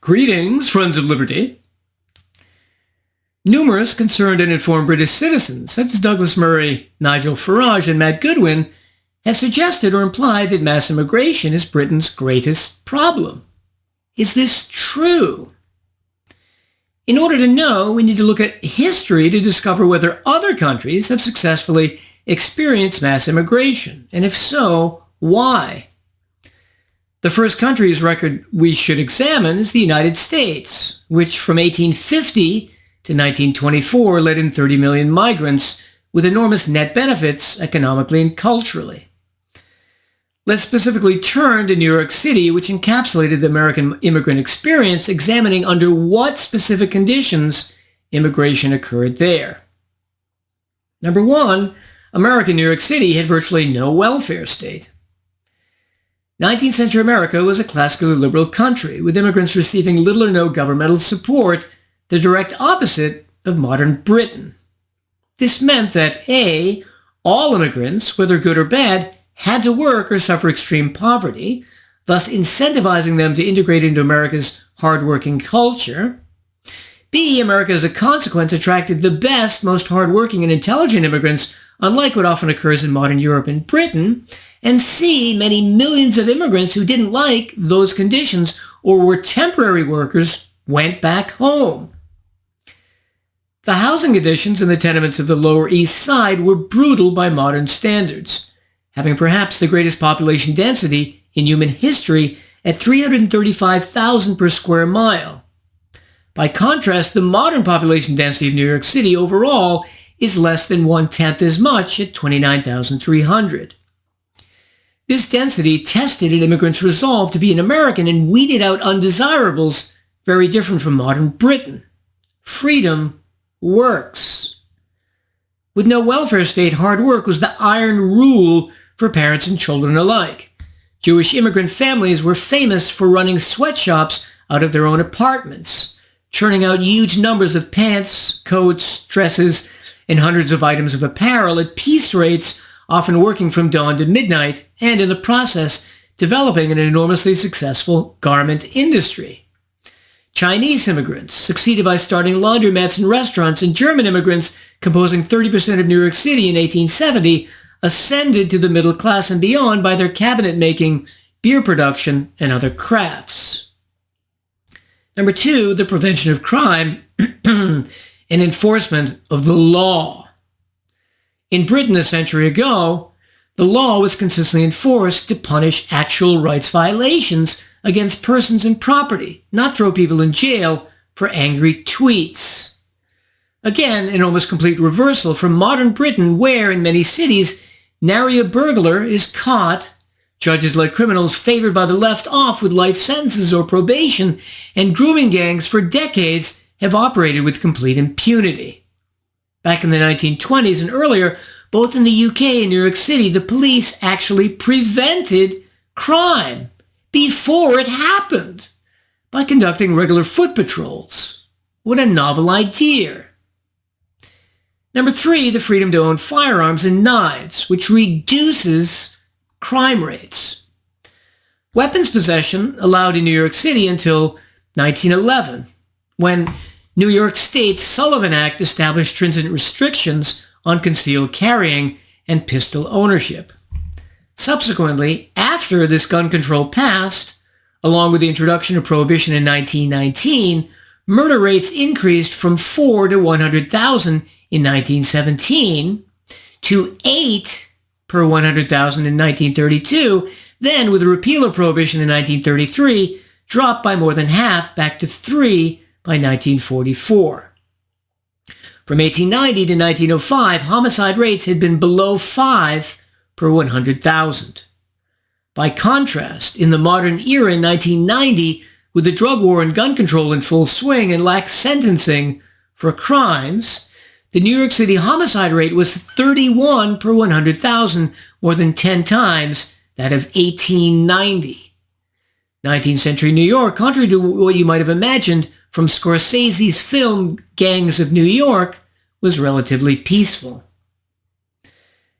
Greetings, friends of liberty. Numerous concerned and informed British citizens, such as Douglas Murray, Nigel Farage, and Matt Goodwin, have suggested or implied that mass immigration is Britain's greatest problem. Is this true? In order to know, we need to look at history to discover whether other countries have successfully experienced mass immigration, and if so, why? The first country's record we should examine is the United States, which from 1850 to 1924 let in 30 million migrants with enormous net benefits economically and culturally. Let's specifically turn to New York City, which encapsulated the American immigrant experience, examining under what specific conditions immigration occurred there. Number one, American New York City had virtually no welfare state. 19th century America was a classically liberal country, with immigrants receiving little or no governmental support, the direct opposite of modern Britain. This meant that A, all immigrants, whether good or bad, had to work or suffer extreme poverty, thus incentivizing them to integrate into America's hardworking culture. B, America as a consequence attracted the best, most hardworking and intelligent immigrants, unlike what often occurs in modern Europe and Britain. And C, many millions of immigrants who didn't like those conditions or were temporary workers went back home. The housing conditions in the tenements of the Lower East Side were brutal by modern standards, having perhaps the greatest population density in human history at 335,000 per square mile. By contrast, the modern population density of New York City overall is less than 1/10 as much at 29,300. This density tested an immigrant's resolve to be an American and weeded out undesirables very different from modern Britain. Freedom works. With no welfare state, hard work was the iron rule for parents and children alike. Jewish immigrant families were famous for running sweatshops out of their own apartments, churning out huge numbers of pants, coats, dresses, and hundreds of items of apparel at piece rates, often working from dawn to midnight, and in the process, developing an enormously successful garment industry. Chinese immigrants succeeded by starting laundromats and restaurants, and German immigrants, composing 30% of New York City in 1870, ascended to the middle class and beyond by their cabinet making, beer production, and other crafts. Number two, the prevention of crime and enforcement of the law. In Britain a century ago, the law was consistently enforced to punish actual rights violations against persons and property, not throw people in jail for angry tweets. Again, an almost complete reversal from modern Britain, where in many cities, nary a burglar is caught, judges let criminals favored by the left off with light sentences or probation, and grooming gangs for decades have operated with complete impunity. Back in the 1920s and earlier, both in the UK and New York City, the police actually prevented crime before it happened by conducting regular foot patrols. What a novel idea. Number three, the freedom to own firearms and knives, which reduces crime rates. Weapons possession allowed in New York City until 1911, when New York State's Sullivan Act established stringent restrictions on concealed carrying and pistol ownership. Subsequently, after this gun control passed, along with the introduction of prohibition in 1919, murder rates increased from 4 to 100,000 in 1917 to 8 per 100,000 in 1932, then with the repeal of prohibition in 1933, dropped by more than half back to 3 by 1944. From 1890 to 1905, homicide rates had been below 5 per 100,000. By contrast, in the modern era in 1990, with the drug war and gun control in full swing and lax sentencing for crimes, the New York City homicide rate was 31 per 100,000, more than 10 times that of 1890. 19th century New York, contrary to what you might have imagined from Scorsese's film Gangs of New York, was relatively peaceful.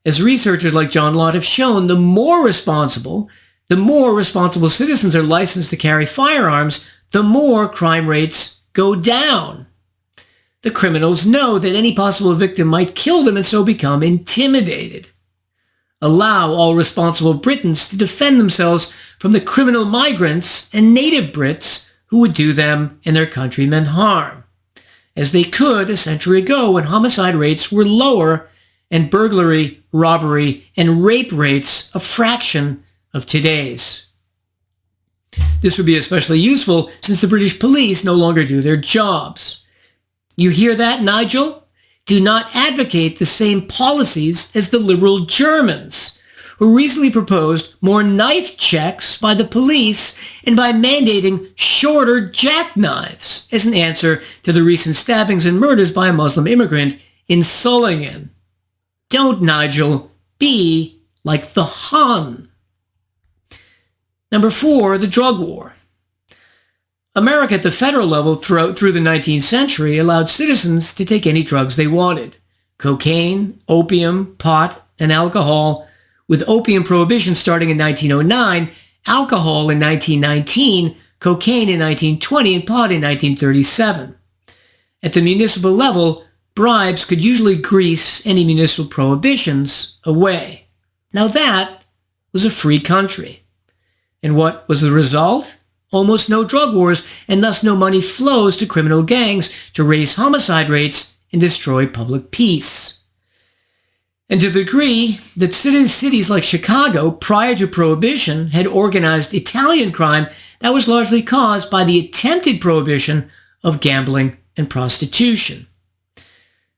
As researchers like John Lott have shown, the more responsible citizens are licensed to carry firearms, the more crime rates go down. The criminals know that any possible victim might kill them and so become intimidated. Allow all responsible Britons to defend themselves from the criminal migrants and native Brits who would do them and their countrymen harm, as they could a century ago when homicide rates were lower and burglary, robbery, and rape rates a fraction of today's. This would be especially useful since the British police no longer do their jobs. You hear that, Nigel? Do not advocate the same policies as the liberal Germans, who recently proposed more knife checks by the police and by mandating shorter jackknives as an answer to the recent stabbings and murders by a Muslim immigrant in Solingen. Don't, Nigel. Be like the Hun. Number 4, the drug war. America at the federal level through the 19th century allowed citizens to take any drugs they wanted. Cocaine, opium, pot, and alcohol, with opium prohibition starting in 1909, alcohol in 1919, cocaine in 1920, and pot in 1937. At the municipal level, bribes could usually grease any municipal prohibitions away. Now that was a free country. And what was the result? Almost no drug wars, and thus no money flows to criminal gangs to raise homicide rates and destroy public peace. And to the degree that cities like Chicago, prior to Prohibition, had organized Italian crime, that was largely caused by the attempted prohibition of gambling and prostitution.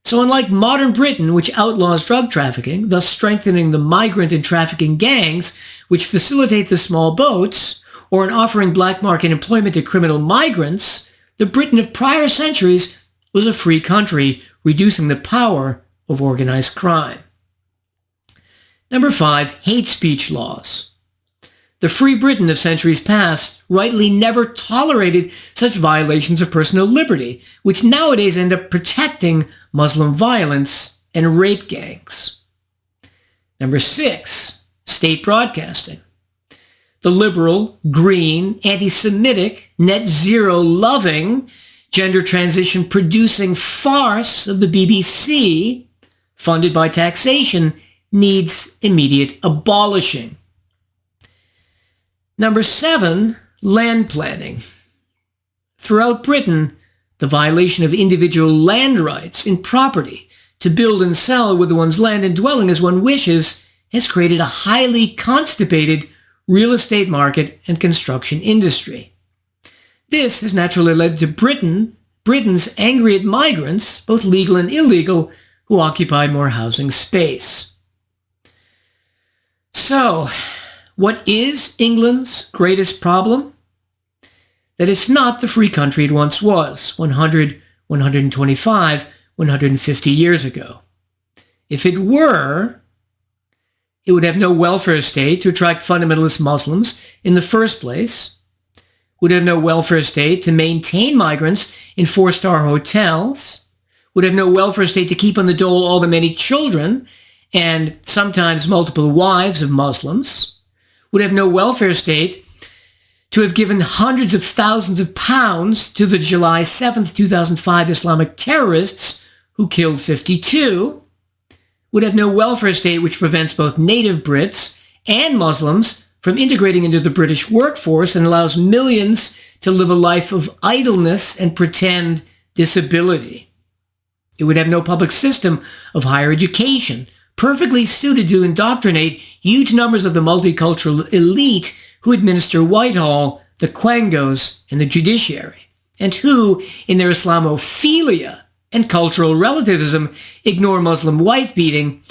So unlike modern Britain, which outlaws drug trafficking, thus strengthening the migrant and trafficking gangs, which facilitate the small boats, or in offering black market employment to criminal migrants, the Britain of prior centuries was a free country, reducing the power of organized crime. Number 5, hate speech laws. The free Britain of centuries past rightly never tolerated such violations of personal liberty, which nowadays end up protecting Muslim violence and rape gangs. Number 6, state broadcasting. The liberal, green, anti-Semitic, net zero loving, gender transition producing farce of the BBC, funded by taxation, needs immediate abolishing. Number 7, land planning. Throughout Britain, the violation of individual land rights and property to build and sell with one's land and dwelling as one wishes has created a highly constipated real estate market and construction industry. This has naturally led to Britain's angry at migrants, both legal and illegal, who occupy more housing space. So, what is England's greatest problem? That it's not the free country it once was 100, 125, 150 years ago. If it were, it would have no welfare state to attract fundamentalist Muslims in the first place, would have no welfare state to maintain migrants in 4-star hotels, would have no welfare state to keep on the dole all the many children and sometimes multiple wives of Muslims, would have no welfare state to have given hundreds of thousands of pounds to the July 7th, 2005 Islamic terrorists who killed 52, would have no welfare state which prevents both native Brits and Muslims from integrating into the British workforce and allows millions to live a life of idleness and pretend disability. It would have no public system of higher education, perfectly suited to indoctrinate huge numbers of the multicultural elite who administer Whitehall, the Quangos, and the judiciary, and who, in their Islamophilia and cultural relativism, ignore Muslim wife-beating,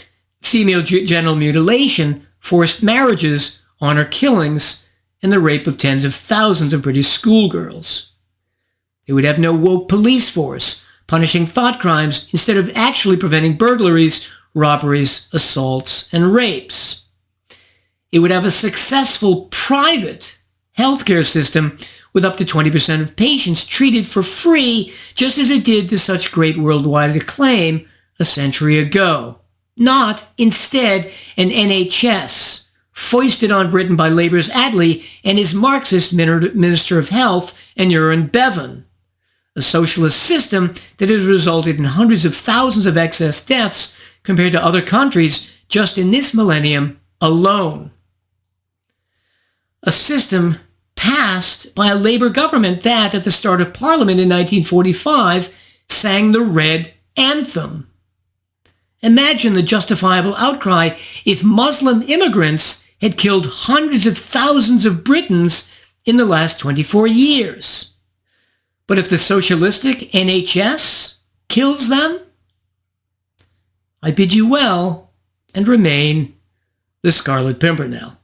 female genital mutilation, forced marriages, honor killings, and the rape of tens of thousands of British schoolgirls. It would have no woke police force, punishing thought crimes instead of actually preventing burglaries, robberies, assaults, and rapes. It would have a successful private healthcare system with up to 20% of patients treated for free, just as it did to such great worldwide acclaim a century ago. Not, instead, an NHS foisted on Britain by Labour's Attlee and his Marxist Minister of Health, Aneurin Bevan. A socialist system that has resulted in hundreds of thousands of excess deaths compared to other countries just in this millennium alone. A system passed by a Labour government that, at the start of Parliament in 1945, sang the Red Anthem. Imagine the justifiable outcry if Muslim immigrants had killed hundreds of thousands of Britons in the last 24 years. But if the socialistic NHS kills them, I bid you well and remain the Scarlet Pimpernel.